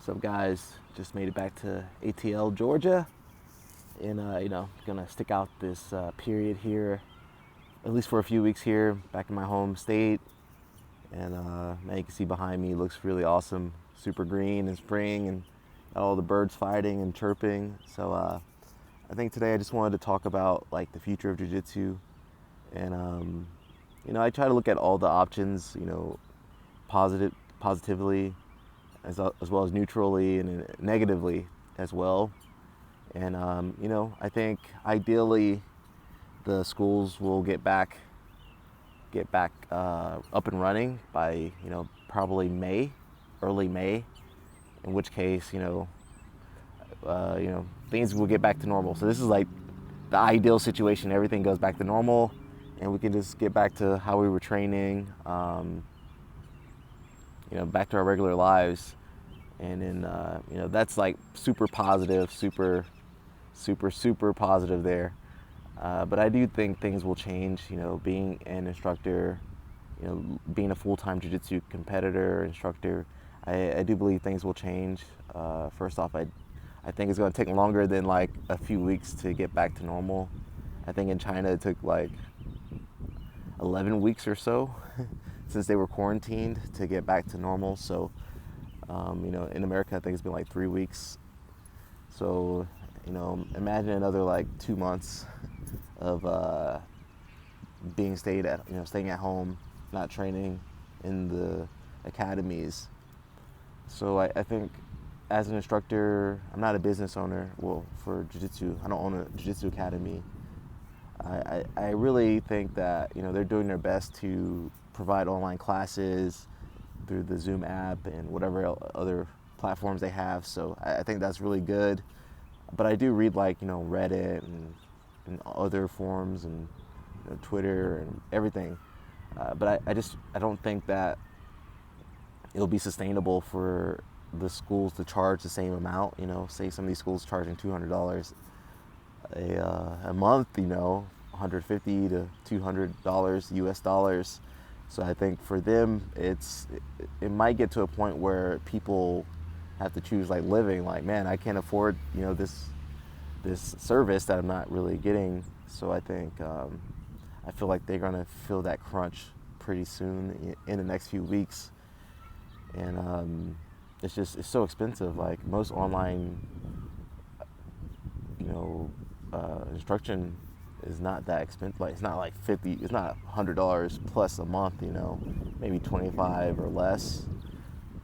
What's up, guys? Just made it back to ATL, Georgia, and gonna stick out this period here, at least for a few weeks here, back in my home state. And man, you can see behind me, looks really awesome, super green and spring, and got all the birds fighting and chirping. So I think today I just wanted to talk about like the future of jiu-jitsu, and I try to look at all the options, positively, as well as neutrally and negatively as well. And I think ideally the schools will get back up and running by probably May, early May. In which case things will get back to normal. So this is like the ideal situation. Everything goes back to normal, and we can just get back to how we were training. Back to our regular lives. And then that's like super positive, super positive there. But I do think things will change. Being an instructor, being a full-time jiu-jitsu competitor, instructor, I do believe things will change. First off, I think it's going to take longer than like a few weeks to get back to normal. I think in China it took like 11 weeks or so since they were quarantined to get back to normal. So, in America, I think it's been like 3 weeks. So, imagine another like 2 months of staying at home, not training in the academies. So I think as an instructor, I'm not a business owner. Well, for jiu-jitsu, I don't own a jiu-jitsu academy. I really think that they're doing their best to provide online classes through the Zoom app and whatever other platforms they have. So I think that's really good. But I do read like Reddit and other forums and Twitter and everything. But I don't think that it'll be sustainable for the schools to charge the same amount. Say some of these schools charging $200 a month, $150 to $200 US dollars. So I think for them, it might get to a point where people have to choose like living. Like, man, I can't afford this service that I'm not really getting. So I think I feel like they're gonna feel that crunch pretty soon in the next few weeks. And it's so expensive. Like most online instruction is not that expensive. Like it's not like it's not $100 plus a month, maybe 25 or less.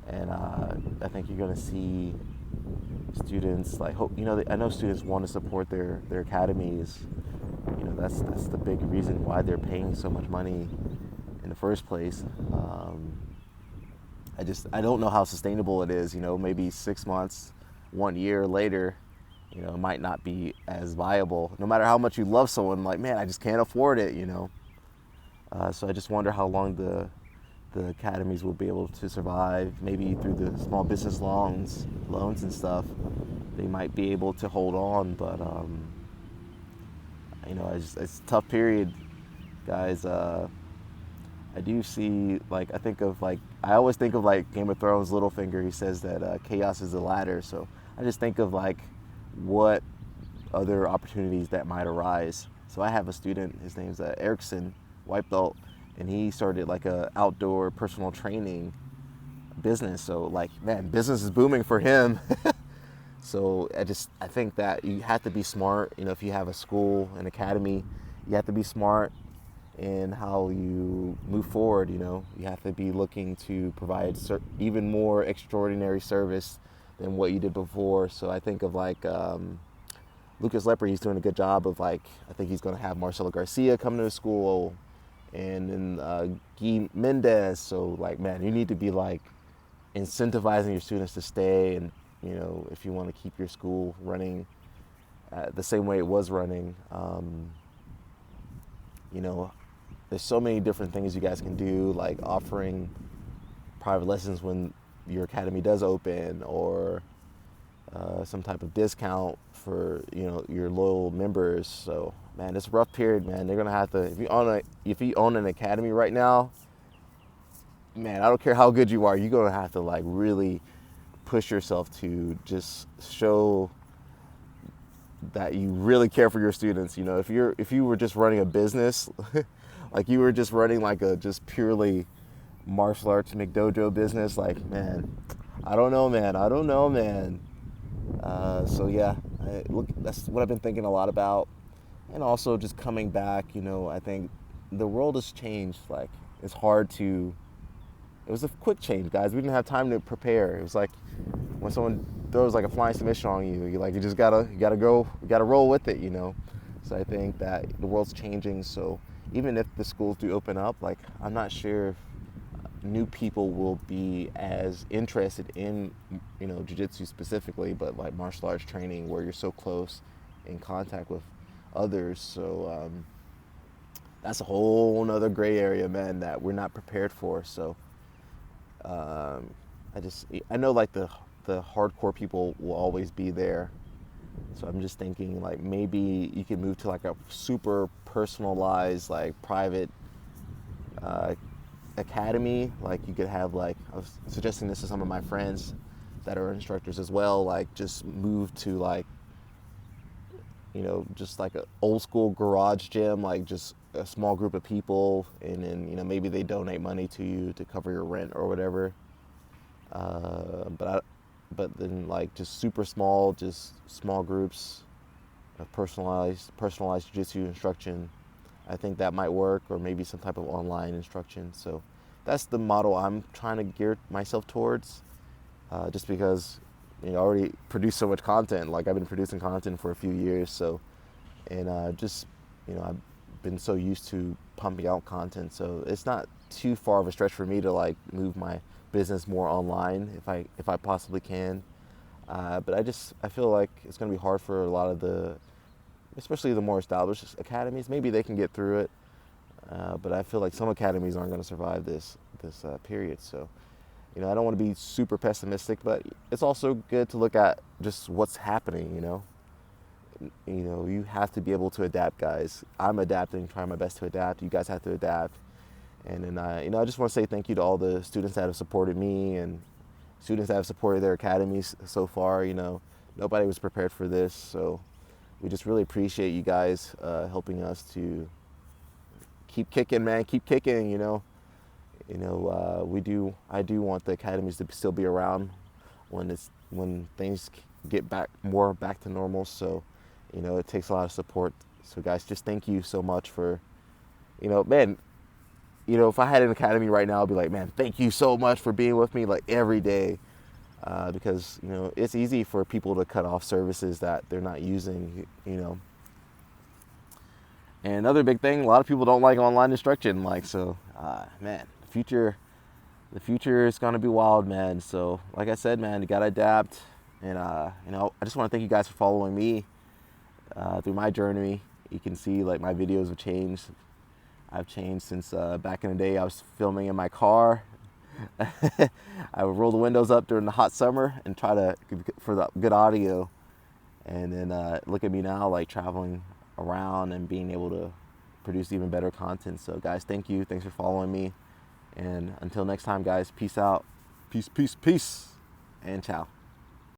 And I think you're gonna see students like I know students want to support their academies. That's the big reason why they're paying so much money in the first place. I don't know how sustainable it is. Maybe 6 months, 1 year later, it might not be as viable. No matter how much you love someone, like, man, I just can't afford it. So I just wonder how long the academies will be able to survive. Maybe through the small business loans and stuff, they might be able to hold on. But it's a tough period, guys. I do see, like, I always think of like Game of Thrones Littlefinger. He says that chaos is the ladder. So I just think of like what other opportunities that might arise. So I have a student, his name's Erickson, white belt, and he started like a outdoor personal training business. So like, man, business is booming for him. So I think that you have to be smart. If you have a school, an academy, you have to be smart in how you move forward. You have to be looking to provide even more extraordinary service than what you did before. So I think of like Lucas Lepre. He's doing a good job of like, I think he's going to have Marcelo Garcia come to the school, and then Guy Mendez. So like, man, you need to be like incentivizing your students to stay, and if you want to keep your school running the same way it was running. There's so many different things you guys can do, like offering private lessons when your academy does open, or some type of discount for your loyal members. So man, it's a rough period, man. They're gonna have to, if you own an academy right now, man, I don't care how good you are, you're gonna have to like really push yourself to just show that you really care for your students. You know, if you were just running a business, like you were just running like a just purely martial arts McDojo business, like, man, I don't know, man. So yeah, that's what I've been thinking a lot about, and also just coming back. You know, I think the world has changed. Like, it's hard to. It was a quick change, guys. We didn't have time to prepare. It was like when someone throws like a flying submission on you, you just gotta go, you gotta roll with it, you know. So I think that the world's changing. So even if the schools do open up, like, I'm not sure if new people will be as interested in, you know, jiu-jitsu specifically, but like martial arts training where you're so close in contact with others. So that's a whole nother gray area, man, that we're not prepared for. So I know like the hardcore people will always be there. So I'm just thinking like maybe you could move to like a super personalized, like private academy. Like you could have, like, I was suggesting this to some of my friends that are instructors as well, like just move to like, you know, just like an old school garage gym, like just a small group of people, and then, you know, maybe they donate money to you to cover your rent or whatever. But then like just super small, just small groups of personalized jiu-jitsu instruction. I think that might work, or maybe some type of online instruction. So that's the model I'm trying to gear myself towards, just because, you know, I already produce so much content. Like, I've been producing content for a few years, so, and just, you know, I've been so used to pumping out content, so it's not too far of a stretch for me to like move my business more online if I possibly can. But I feel like it's going to be hard for a lot of the, especially the more established academies. Maybe they can get through it, but I feel like some academies aren't going to survive this period. So, you know, I don't want to be super pessimistic, but it's also good to look at just what's happening. You know, you have to be able to adapt, guys. I'm adapting, trying my best to adapt. You guys have to adapt. And then, you know, I just want to say thank you to all the students that have supported me and students that have supported their academies so far. You know, nobody was prepared for this, so we just really appreciate you guys helping us to keep kicking, man. Keep kicking. I do want the academies to still be around when things get back to normal. So, you know, it takes a lot of support. So, guys, just thank you so much for, you know, man. You know, if I had an academy right now, I'd be like, man, thank you so much for being with me like every day, because, you know, it's easy for people to cut off services that they're not using, you know. And another big thing, a lot of people don't like online instruction, like, so, man, the future is gonna be wild, man. So, like I said, man, you gotta adapt, and you know, I just want to thank you guys for following me through my journey. You can see like my videos have changed. I've changed since back in the day. I was filming in my car. I would roll the windows up during the hot summer and try to for the good audio, and then look at me now, like traveling around and being able to produce even better content. So, guys, thank you. Thanks for following me. And until next time, guys, peace out. Peace, and ciao.